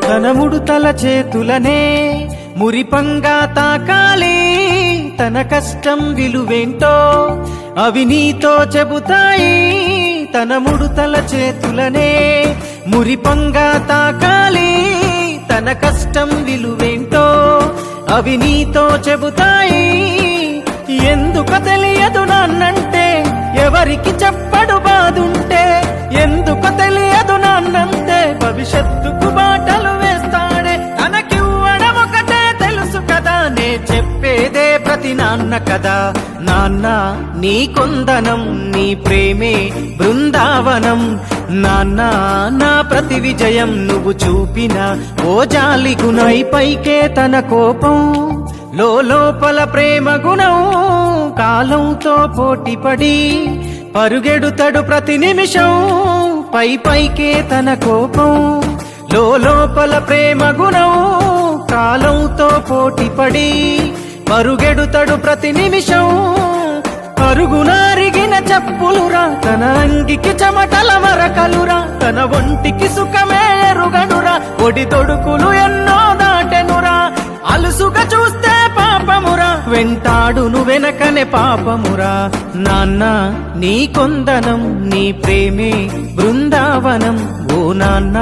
తన ముడుతల చేతులనే మురిపంగా తాకాలి, తన కష్టం విలువేంటో అవి నీతో చెబుతాయి. తన ముడుతల చేతులనే మురిపంగా తాకాలి, తన కష్టం విలువేంటో అవి నీతో చెబుతాయి. ఎందుకు తెలియదు నాన్నంటే ఎవరికి చెప్పడు బాదుంటే, ఎందుకు తెలియదు నాన్నంటే భవిష్యత్తుకు బాటలు వేస్తాడే. తనకివ్వడం ఒకటే తెలుసు కదా, నే చెప్పేదే ప్రతి నాన్న కదా. నాన్న నీ కొందనం, నీ ప్రేమే బృందావనం. నాన్న నా ప్రతి విజయం నువ్వు చూపిన ఓ జాలి గుణై. పైకే తన కోపం లోపల ప్రేమ గుణం, కాలంతో పోటీపడి పరుగెడుతడు ప్రతి నిమిషం. పైకే తన కోపం లోపల ప్రేమ గుణం, కాలంతో పోటీపడి పరుగెడుతడు ప్రతి నిమిషం. పరుగునారిగిన చెప్పులురా, తన అంగికి చెమటల మరకలురా, తన ఒంటికి సుఖమే ఎరుగనురా, ఒడి తొడుకులు ఎన్నో దాటెనురా. అలుసుగా చూస్తే పాపమురా, వెంటాడును వెనకనే పాపమురా. నాన్న నీ కొందనం, నీ ప్రేమే బృందావనం. ఓ నాన్న.